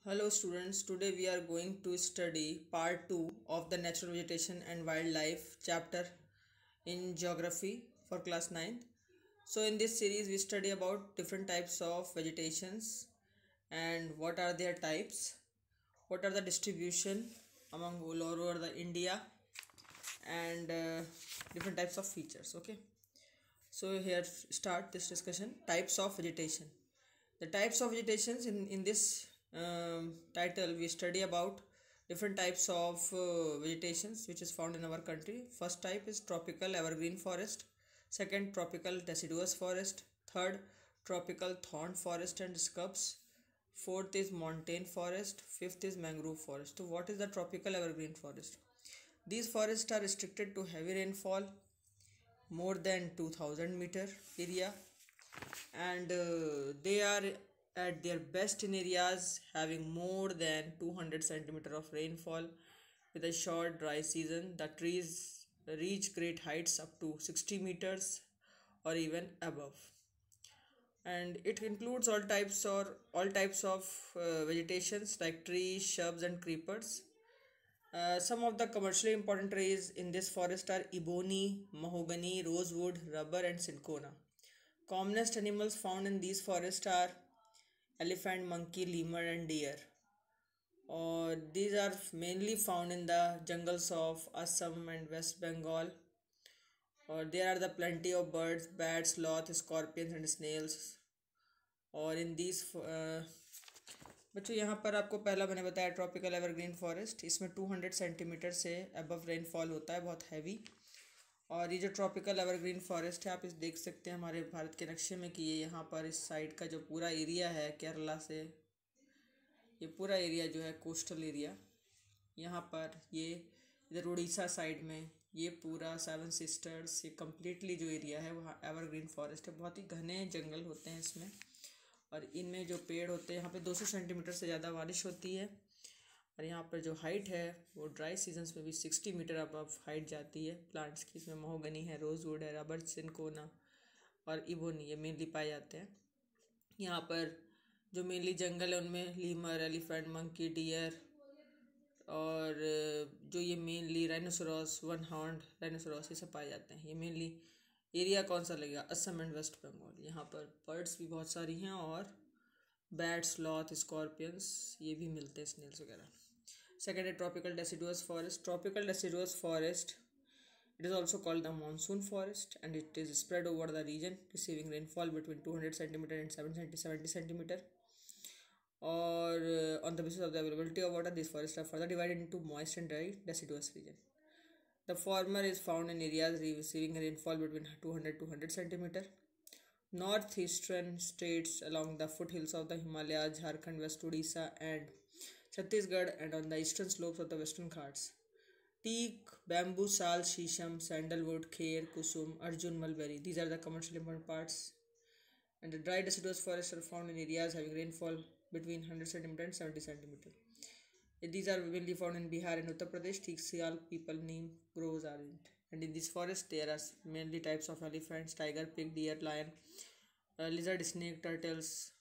Hello students, today we are going to study part 2 of the natural vegetation and wildlife chapter in geography for class 9th. So in this series we study about different types of vegetations and what are their types, what are the distribution among all over the India and different types of features. Okay, so here start this discussion. Types of vegetation. The types of vegetations in this title we study about different types of vegetations which is found in our country. First type is tropical evergreen forest, second tropical deciduous forest, third tropical thorn forest and scrubs, fourth is montane forest, fifth is mangrove forest. So what is the tropical evergreen forest? These forests are restricted to heavy rainfall more than 2000 meter area, and they are at their best in areas having more than 200 centimeter of rainfall. With a short dry season, the trees reach great heights up to 60 meters or even above, and it includes all types of vegetations like trees, shrubs and creepers. Some of the commercially important trees in this forest are ebony, mahogany, rosewood, rubber and cinchona. Commonest animals found in these forests are elephant, monkey, lemur, and deer. Or these are mainly found in the jungles of Assam and West Bengal. Or there are the plenty of birds, bats, sloth, scorpions, and snails. और in these बच्चों यहाँ पर आपको पहला मैंने बताया tropical evergreen forest, इसमें 200 centimetre से अबव रेनफॉल होता है, बहुत हैवी। और ये जो ट्रॉपिकल एवरग्रीन फॉरेस्ट है आप इस देख सकते हैं हमारे भारत के नक्शे में कि ये यहाँ पर इस साइड का जो पूरा एरिया है केरला से, ये पूरा एरिया जो है कोस्टल एरिया, यहाँ पर ये इधर उड़ीसा साइड में ये पूरा सेवन सिस्टर्स, ये कम्प्लीटली जो एरिया है वहाँ एवरग्रीन फॉरेस्ट है। बहुत ही घने जंगल होते हैं इसमें, और इनमें जो पेड़ होते हैं यहाँ पे 200 सेंटीमीटर से ज़्यादा बारिश होती है। और यहाँ पर जो हाइट है वो ड्राई सीजन्स में भी 60 मीटर अबव हाइट जाती है प्लांट्स की। इसमें महोगनी है, रोजवुड है, रबर, सिनकोना और इबोनी ये मेनली पाए जाते हैं। यहाँ पर जो मेनली जंगल है उनमें लीमर, एलिफेंट, मंकी, डियर और जो ये mainly rhinoceros, one horned rhinoceros ये सब पाए जाते हैं। ये मेनली एरिया कौन सा लगेगा? असम एंड वेस्ट बंगाल। यहाँ पर बर्ड्स भी बहुत सारी हैं और बैट, स्लॉथ, स्कॉर्पियंस ये भी मिलते हैं, स्नेल्स वगैरह। Second is tropical deciduous forest. Tropical deciduous forest, it is also called the monsoon forest, and it is spread over the region, receiving rainfall between 200 centimeter and 70 centimeter. Or on the basis of the availability of water, these forests are further divided into moist and dry deciduous region. The former is found in areas receiving rainfall between 200 to 100 centimeter. Northeastern states along the foothills of the Himalayas, Jharkhand, West Odisha and Chhattisgarh, and on the eastern slopes of the Western Ghats. Teak, bamboo, sal, shisham, sandalwood, kher, kusum, arjun, mulberry. These are the commercially important parts. And the dry deciduous forests are found in areas having rainfall between 100 centimeter and 70 centimeter. These are mainly found in Bihar and Uttar Pradesh. Teak, sial, people, neem, groves are in it. And in this forest there are mainly types of elephants, tiger, pig, deer, lion, lizard, snake, turtles,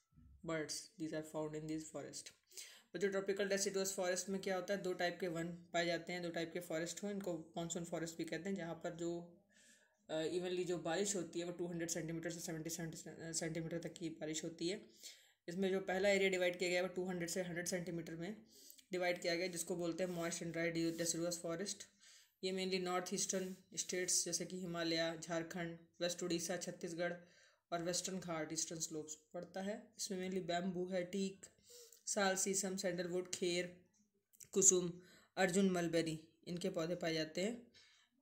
birds. These are found in this forest. और जो tropical deciduous forest में क्या होता है, दो type के one पाए जाते हैं, दो टाइप के फॉरेस्ट हो, इनको मानसून फॉरेस्ट भी कहते हैं, जहाँ पर जो इवनली जो बारिश होती है वो 200 सेंटीमीटर से 70 सेंटीमीटर तक की बारिश होती है। इसमें जो पहला एरिया डिवाइड किया गया है वो 200 से 100 सेंटीमीटर में डिवाइड किया गया, जिसको बोलते हैं moist and dry deciduous forest. ये मेनली नॉर्थ ईस्टर्न स्टेट्स जैसे कि हिमालय, झारखंड, वेस्ट उड़ीसा, छत्तीसगढ़ और वेस्टर्न घाट, ईस्टर्न स्लोप्स पड़ता है। इसमें मेनली बैम्बू है, टीक, साल, सीसम, सैंडलवुड, खेर, कुसुम, अर्जुन, मलबेरी इनके पौधे पाए जाते हैं।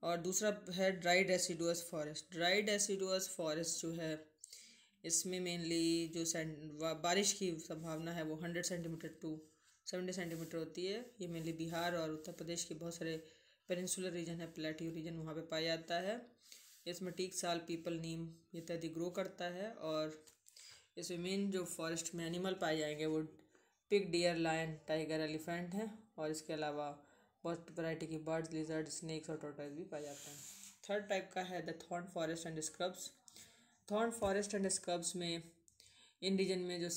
और दूसरा है dry deciduous forest. Dry deciduous forest जो है इसमें मेनली जो बारिश की संभावना है वो 100 सेंटीमीटर टू 70 सेंटीमीटर होती है। ये मेनली बिहार और उत्तर प्रदेश के बहुत सारे पेनिनसुलर रीजन है, प्लेटियो रीजन, वहाँ पे पाया जाता है। इसमें टीक, साल, पीपल, नीम इत्यादि ग्रो करता है। और इसमें मेन जो फॉरेस्ट में एनिमल पाए जाएंगे वो pig, deer, lion, tiger, elephant हैं, और इसके अलावा बहुत वैरायटी की बर्ड्स, लिजर्ड, स्नेक्स और टॉर्टॉइस भी पाए जाते हैं। थर्ड टाइप का है the thorn forest and scrubs. Thorn forest and scrubs में इन रीजन में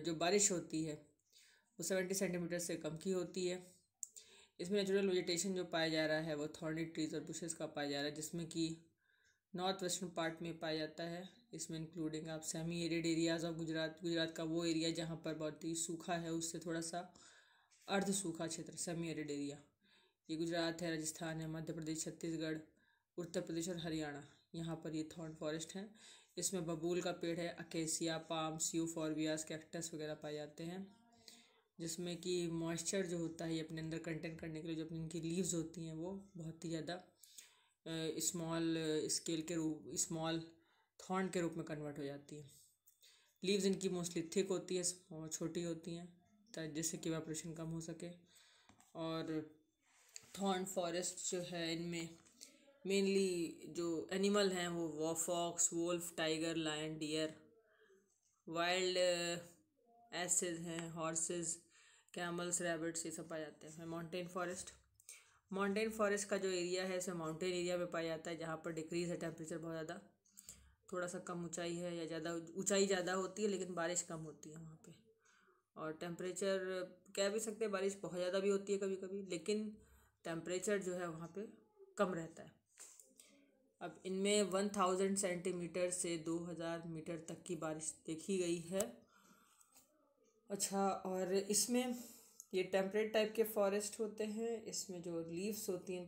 जो बारिश होती है वो 70 सेंटीमीटर से कम की होती है। इसमें नेचुरल वेजिटेशन जो पाया जा रहा है वो थॉर्नी ट्रीज और बुशेस का पाया जा रहा है, जिसमें कि नॉर्थ वेस्टर्न पार्ट में पाया जाता है। इसमें इंक्लूडिंग आप semi arid areas of Gujarat का वो एरिया जहाँ पर बहुत ही सूखा है, उससे थोड़ा सा अर्ध सूखा क्षेत्र सेमी एरिड एरिया, ये गुजरात है, राजस्थान है, मध्य प्रदेश, छत्तीसगढ़, उत्तर प्रदेश और हरियाणा, यहाँ पर ये थॉर्न फॉरेस्ट है। इसमें बबूल का पेड़ है, अकेसिया, पाम, यूफोर्बियास, कैक्टस वगैरह पाए जाते हैं, जिसमें कि मॉइस्चर जो होता है ये अपने अंदर कंटेन करने के लिए जो अपनी इनकी लीव्स होती हैं वो बहुत ही ज़्यादा स्मॉल स्केल के रूप, स्मॉल थॉर्न के रूप में कन्वर्ट हो जाती है। लीव्स इनकी मोस्टली थिक होती है और छोटी होती हैं जिससे कि इवेपोरेशन कम हो सके। और थॉर्न फॉरेस्ट जो है इनमें मेनली जो एनिमल हैं वो fox, wolf, tiger, lion, deer, wild asses हैं, हॉर्सेस, कैमल्स, रैबिट्स, ये सब पाए जाते हैं। माउंटेन फॉरेस्ट का जो एरिया है इसे माउंटेन एरिया में पाया जाता है, जहाँ पर डिक्रीज है टेम्परेचर बहुत ज़्यादा, थोड़ा सा कम ऊंचाई है या ज़्यादा ऊंचाई ज़्यादा होती है लेकिन बारिश कम होती है वहाँ पे। और टेम्परेचर कह भी सकते हैं बारिश बहुत ज़्यादा भी होती है कभी कभी, लेकिन टेम्परेचर जो है वहाँ पे कम रहता है। अब इनमें 1000 सेंटीमीटर से 2000 मीटर तक की बारिश देखी गई है। अच्छा, और इसमें ये टेम्परेट टाइप के फॉरेस्ट होते हैं। इसमें जो लीव्स होती हैं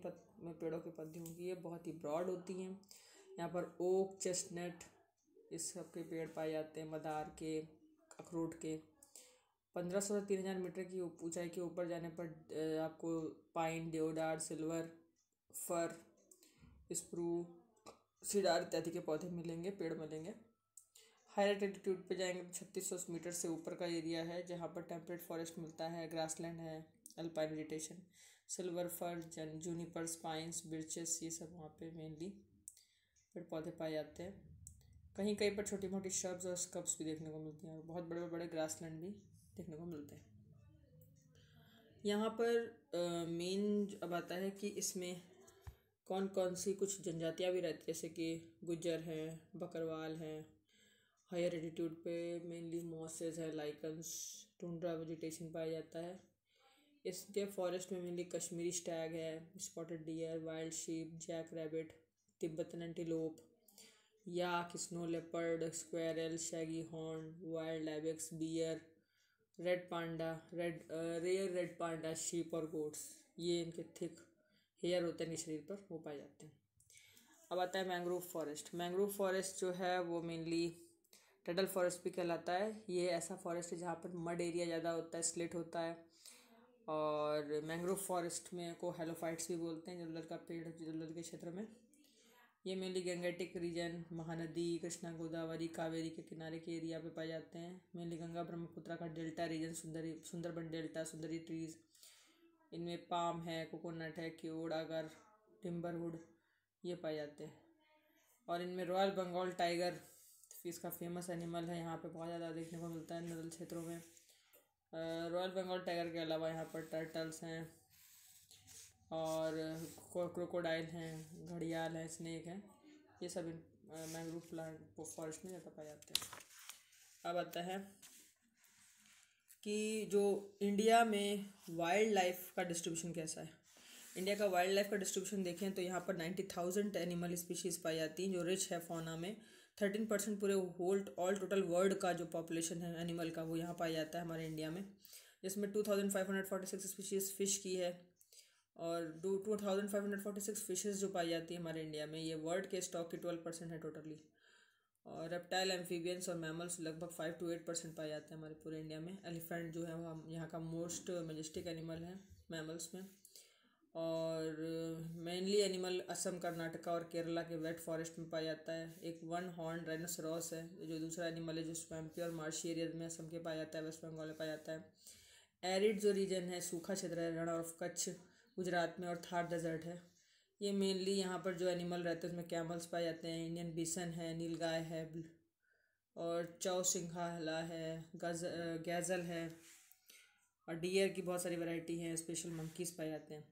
पेड़ों के पत्तियों की, ये बहुत ही ब्रॉड होती हैं। यहाँ पर ओक, चेस्टनट, इस सब के पेड़ पाए जाते हैं, मदार के, अखरोट के। 1500 से 3000 मीटर की ऊंचाई के ऊपर जाने पर आपको पाइन, देवदार, सिल्वर, फर, स्प्रू, सीडार इत्यादि के पौधे मिलेंगे, पेड़ मिलेंगे। हायर एल्टीट्यूड पे जाएंगे तो 3600 मीटर से ऊपर का एरिया है जहाँ पर टेम्परेट फॉरेस्ट मिलता है, ग्रासलैंड है, alpine vegetation, silver fir, junipers, pines, birches, ये सब वहाँ पे मेनली पेड़ पौधे पाए जाते हैं। कहीं कहीं पर छोटी मोटी श्रब्स और स्कब्स भी देखने को मिलती हैं और बहुत बड़े बड़े ग्रासलैंड भी देखने को मिलते हैं। यहाँ पर मेन अब आता है कि इसमें कौन कौन सी कुछ जनजातियाँ भी रहती हैं, जैसे कि गुज्जर हैं, बकरवाल हैं। हायर एल्टीट्यूड पे मेनली मॉसेस है, लाइकन्स, टुंड्रा वेजिटेशन पाया जाता है। इसके फॉरेस्ट में मेनली कश्मीरी स्टैग है, spotted deer, wild sheep, jack rabbit, Tibetan antelope, yak, snow leopard, squirrel, shaggy horn, wild ibex, bear, red panda, red panda, sheep और goats, ये इनके थिक हेयर होते हैं शरीर पर, वो पाए जाते हैं। अब आता है मैंग्रोव फॉरेस्ट। मैंग्रोव फॉरेस्ट जो है वो मेनली टेडल फॉरेस्ट भी कहलाता है। ये ऐसा फॉरेस्ट है जहाँ पर मड एरिया ज़्यादा होता है, स्लिट होता है। और मैंग्रोव फॉरेस्ट में को हेलोफाइट्स भी बोलते हैं, जलद का पेड़ जलद के क्षेत्र में। ये mainly Gangetic region, Mahanadi, Krishna, Godavari, Kaveri के किनारे के एरिया पे पाए जाते हैं। मेनली गंगा ब्रह्मपुत्रा का डेल्टा रीजन, सुंदरबन डेल्टा, सुंदरी ट्रीज, इनमें पाम है, कोकोनट है, क्योड़, अगर, टिम्बरवुड, ये पाए जाते हैं। और इनमें रॉयल बंगाल टाइगर इसका फेमस एनिमल है, यहाँ पे बहुत ज़्यादा देखने को मिलता है नदल क्षेत्रों में। रॉयल बंगाल टाइगर के अलावा यहाँ पर टर्टल्स हैं और क्रोकोडाइल हैं, घड़ियाल हैं, स्नेक हैं, ये सब मैंग्रोव प्लांट फॉरेस्ट में ज़्यादा पाए जाते हैं। अब आता है कि जो इंडिया में वाइल्ड लाइफ का डिस्ट्रीब्यूशन कैसा है। इंडिया का वाइल्ड लाइफ का डिस्ट्रीब्यूशन देखें तो यहाँ पर 90,000 एनिमल स्पीशीज़ पाई जाती हैं जो रिच है फौना में। 13% पूरे ऑल टोटल वर्ल्ड का जो पॉपुलेशन है एनिमल का वो यहाँ पाया जाता है हमारे इंडिया में, जिसमें 2546 स्पीशीज़ फ़िश की है। और 2546 फिशेज़ जो पाई जाती है हमारे इंडिया में, ये वर्ल्ड के स्टॉक की 12% है टोटली। और रेप्टाइल, एम्फीबियंस और मैमल्स लगभग 5 to 8% पाए जाते हैं हमारे पूरे इंडिया में। एलिफेंट जो है वो यहाँ का मोस्ट मेजेस्टिक एनिमल है मैमल्स में। और मेनली एनिमल असम, कर्नाटका और केरला के वेट फॉरेस्ट में पाया जाता है। एक वन हॉर्न राइनोसेरॉस है जो दूसरा एनिमल है जो स्वैम्पी और मार्शी एरिया में असम के पाया जाता है, वेस्ट बंगाल में पाया जाता है। एरिड जो रीजन है, सूखा क्षेत्र है, रण ऑफ कच्छ गुजरात में और थार डेजर्ट है। ये मेनली यहाँ पर जो एनिमल रहते हैं उसमें कैमल्स पाए जाते हैं, इंडियन बिसन है, नीलगाय है और चौसिंघाला है, गैज़ल है और डियर की बहुत सारी वैरायटी हैं, स्पेशल मंकीज़ पाए जाते हैं।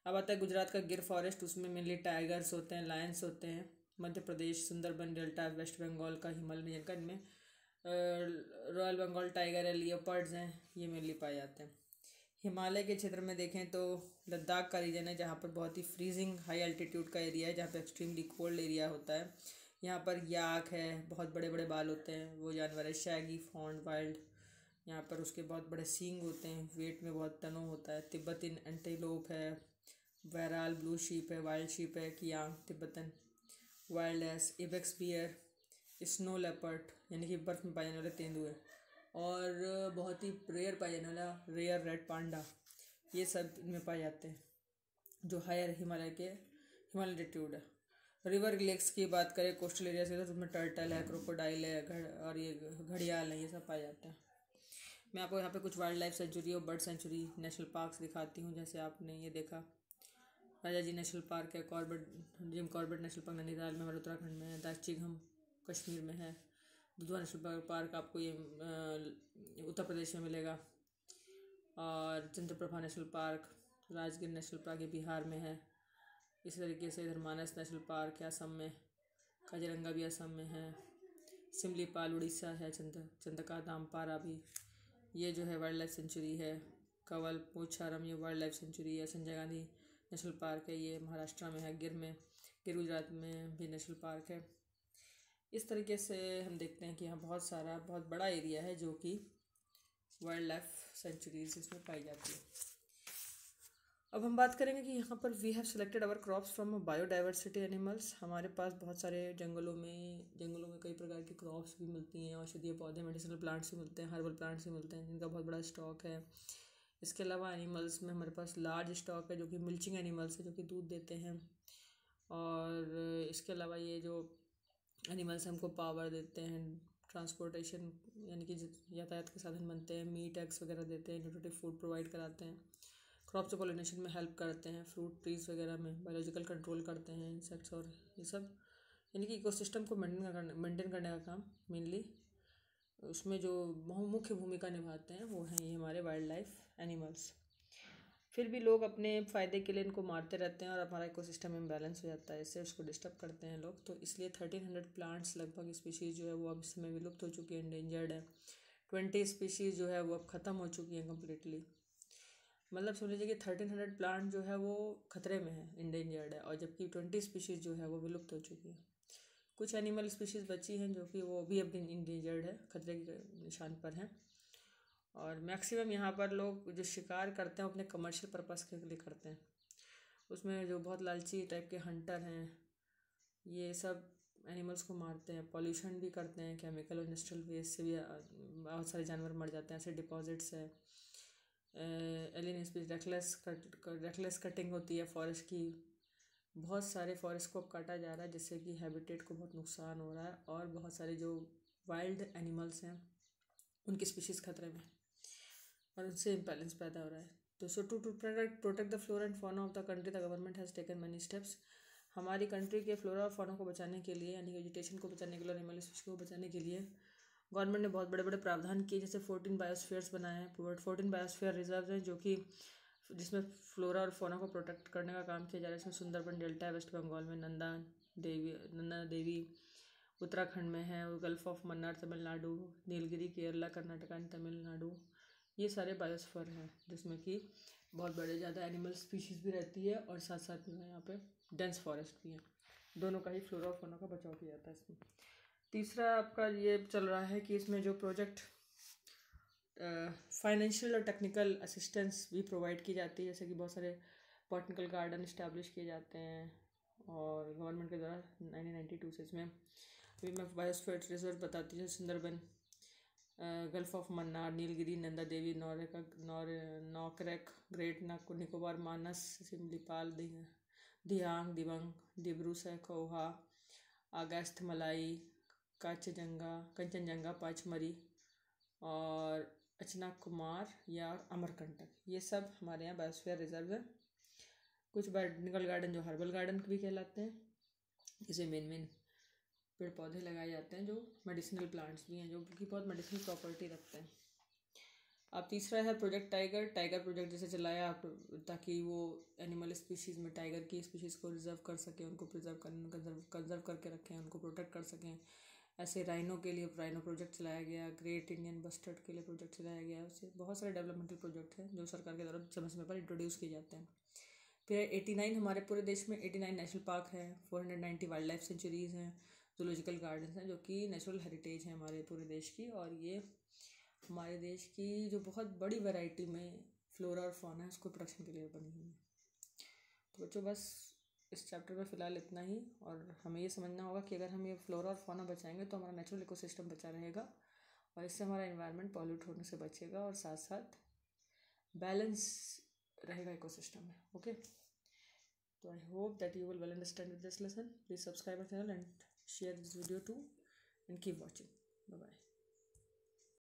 अब आता है गुजरात का गिर फॉरेस्ट, उसमें मेनली टाइगर्स होते हैं, लायंस होते हैं। मध्य प्रदेश सुंदरबन डेल्टा, वेस्ट बंगाल का हिमालय रीजन का, इनमें रॉयल बंगाल टाइगर है, लियोपर्ड्स हैं, ये मेनली पाए जाते हैं। हिमालय के क्षेत्र में देखें तो लद्दाख का रीजन है, जहाँ पर बहुत ही फ्रीजिंग हाई एल्टीट्यूड का एरिया है, जहाँ पर एक्सट्रीमली कोल्ड एरिया होता है। यहाँ पर याक है, बहुत बड़े बड़े बाल होते हैं, वो जानवर है। शैगी फॉन्ड वाइल्ड, यहाँ पर उसके बहुत बड़े सींग होते हैं, वेट में बहुत तनो होता है। तिब्बतिन एंटीलोप है, वैराल ब्लू शीप है, वाइल्ड शीप है, kiang Tibetan wild ass, ibex bear, snow leopard यानी कि बर्फ़ में पाए जाने वाले तेंदुए, और बहुत ही रेयर पाया जाने वाला रेयर रेड पांडा, ये सब इनमें पाए जाते हैं जो हायर हिमालय एल्टीट्यूड है। रिवर लेक्स की बात करें कोस्टल एरिया से, तो उसमें टर्टल है, क्रोकोडाइल है, और ये घड़ियाल है, ये सब पाए जाते हैं। मैं आपको यहाँ पे कुछ वाइल्ड लाइफ सेंचुरी और बर्ड सेंचुरी नेशनल पार्क्स दिखाती हूँ। जैसे आपने ये देखा राजा जी नेशनल पार्क है, Jim Corbett national park Nainital में हमारे उत्तराखंड में है, दार्जिलिंग कश्मीर में है। दुधवा नेशनल पार्क आपको ये उत्तर प्रदेश में मिलेगा, और Chandraprabha national park, Rajgir national park ये बिहार में है। इसी तरीके से इधर मानस नेशनल पार्क है असम में, काजीरंगा भी असम में है, सिमलीपाल उड़ीसा है, चंदका दामपारा भी, ये जो है वाइल्ड लाइफ सेंचुरी है। कवल पोचारम ये वाइल्ड लाइफ सेंचुरी है। संजय गांधी नेशनल पार्क है, ये महाराष्ट्र में है। गिर गुजरात में भी नेशनल पार्क है। इस तरीके से हम देखते हैं कि यहाँ बहुत बड़ा एरिया है जो कि वाइल्ड लाइफ सेंचुरीज इसमें पाई जाती है। अब हम बात करेंगे कि यहाँ पर we have selected our crops from biodiversity animals. हमारे पास बहुत सारे जंगलों में कई प्रकार की क्रॉप्स भी मिलती हैं, औषधीय पौधे, मेडिसिनल प्लांट्स भी मिलते हैं, हर्बल प्लांट्स भी मिलते हैं, जिनका बहुत बड़ा स्टॉक है। इसके अलावा एनिमल्स में हमारे पास लार्ज स्टॉक है जो कि मिल्चिंग एनिमल्स है, जो कि दूध देते हैं। और इसके अलावा ये जो एनिमल्स हमको पावर देते हैं, ट्रांसपोर्टेशन यानी कि यातायात के साधन बनते हैं, मीट एग्स वगैरह देते हैं, न्यूट्रिटिव फूड प्रोवाइड कराते हैं, क्रॉप्स पॉलिनेशन में हेल्प करते हैं, फ्रूट ट्रीज वगैरह में बायोलॉजिकल कंट्रोल करते हैं, इंसेक्ट्स और ये सब, यानी कि इकोसिस्टम को मेंटेन करने का काम मेनली उसमें जो मुख्य भूमिका निभाते हैं वो हैं ये हमारे वाइल्ड लाइफ एनिमल्स। फिर भी लोग अपने फ़ायदे के लिए इनको मारते रहते हैं और हमारा इकोसिस्टम इम्बैलेंस हो जाता है, इससे उसको डिस्टर्ब करते हैं लोग। तो इसलिए 1300 प्लांट्स लगभग स्पीशीज़ जो है वो अब इस समय विलुप्त हो चुकी है, एंडेंजर्ड है। 20 स्पीशीज़ जो है वो अब ख़त्म हो चुकी हैं कम्प्लीटली। मतलब समझ लीजिए कि 1300 प्लांट जो है वो खतरे में है, इंडेंजर्ड है, और जबकि 20 स्पीशीज़ जो है वो विलुप्त हो चुकी है। कुछ एनिमल स्पीशीज़ बची हैं जो कि वो भी अब इंडेंजर्ड है, खतरे के निशान पर हैं। और मैक्सिमम यहाँ पर लोग जो शिकार करते हैं अपने कमर्शियल पर्पस के लिए करते हैं। उसमें जो बहुत लालची टाइप के हंटर हैं ये सब एनिमल्स को मारते हैं, पॉल्यूशन भी करते हैं, केमिकल और इंडस्ट्रियल वेस्ट से भी बहुत सारे जानवर मर जाते हैं। ऐसे डिपॉजिट्स है, एलियन स्पीशीज, रेकलेस कटिंग होती है फॉरेस्ट की। बहुत सारे फॉरेस्ट को काटा जा रहा है जिससे कि हैबिटेट को बहुत नुकसान हो रहा है, और बहुत सारे जो वाइल्ड एनिमल्स हैं उनकी स्पीशीज़ खतरे में और उनसे इम्बैलेंस पैदा हो रहा है। तो to protect the flora and fauna of the country the government has taken many steps. हमारी कंट्री के फ्लोरा और फौना को बचाने के लिए, यानी वेजिटेशन को बचाने के लिए, एनिमल स्पीशीज को बचाने के लिए गवर्नमेंट ने बहुत बड़े बड़े प्रावधान किए। जैसे 14 बायोस्फीयर्स बनाए हैं, 14 बायोस्फीयर रिजर्व हैं जो कि जिसमें फ्लोरा और फौना को प्रोटेक्ट करने का काम किया जा रहा है। इसमें सुंदरबन डेल्टा है वेस्ट बंगाल में, नंदा देवी उत्तराखंड में है, और gulf of Mannar Tamil Nadu, Nilgiri Kerala, Karnataka and Tamil Nadu, ये सारे बायोस्फीयर हैं जिसमें कि बहुत बड़े ज़्यादा एनिमल स्पीशीज़ भी रहती है और साथ साथ में यहाँ पे डेंस फॉरेस्ट भी है। दोनों का ही फ्लोरा और फौना का बचाव किया जाता है इसमें। तीसरा आपका ये चल रहा है कि इसमें जो प्रोजेक्ट फाइनेंशियल और टेक्निकल असिस्टेंस भी प्रोवाइड की जाती है, जैसे कि बहुत सारे बॉटनिकल गार्डन इस्टेब्लिश किए जाते हैं और गवर्नमेंट के द्वारा 1992 से। इसमें अभी मैं बायोस्फीयर रिजर्व बताती हूँ, Sundarban, gulf of Mannar, Nilgiri, Nanda Devi, Nokrek, great Nicobar, Manas, Similipal, Dihang, Dibang, Dibru Saikhowa, Agasthya Malai, Kanchenjunga, पचमरी और अचना कुमार या अमरकंटक, ये सब हमारे यहाँ बायोस्फीयर रिजर्व है। कुछ बॉटनिकल गार्डन जो हर्बल गार्डन भी कहलाते हैं, इसे मेन पेड़ पौधे लगाए जाते हैं जो मेडिसिनल प्लांट्स भी हैं, जो कि बहुत मेडिसिनल प्रॉपर्टी रखते हैं। अब तीसरा है प्रोजेक्ट टाइगर प्रोजेक्ट जैसे चलाया आप, ताकि वो एनिमल स्पीशीज़ में टाइगर की स्पीशीज़ को रिजर्व कर सकें, उनको कंजर्व करके रखें, उनको प्रोटेक्ट कर सकें। ऐसे राइनो के लिए राइनो प्रोजेक्ट चलाया गया, ग्रेट इंडियन बस्टर्ड के लिए प्रोजेक्ट चलाया गया, उससे बहुत सारे डेवलपमेंटल प्रोजेक्ट हैं जो सरकार के द्वारा समय समय पर इंट्रोड्यूस किए जाते हैं। फिर 89 हमारे पूरे देश में 89 नेशनल पार्क हैं, 490 वाइल्ड लाइफ सेंचुरीज़ हैं, जूलॉजिकल गार्डन्स हैं जो कि नेचुरल हेरिटेज है हमारे पूरे देश की। और ये हमारे देश की जो बहुत बड़ी वैरायटी में फ्लोरा और फौना है उसको प्रोटेक्शन के लिए बनी हुई है। तो बच्चों बस इस चैप्टर में फ़िलहाल इतना ही, और हमें ये समझना होगा कि अगर हम ये फ्लोरा और फौना बचाएंगे तो हमारा नेचुरल इकोसिस्टम बचा रहेगा और इससे हमारा एनवायरनमेंट पॉल्यूट होने से बचेगा और साथ साथ बैलेंस रहेगा इकोसिस्टम में। ओके, तो I hope that you will well understand with this lesson. Please subscribe our channel and share this video too, and keep watching. Bye bye.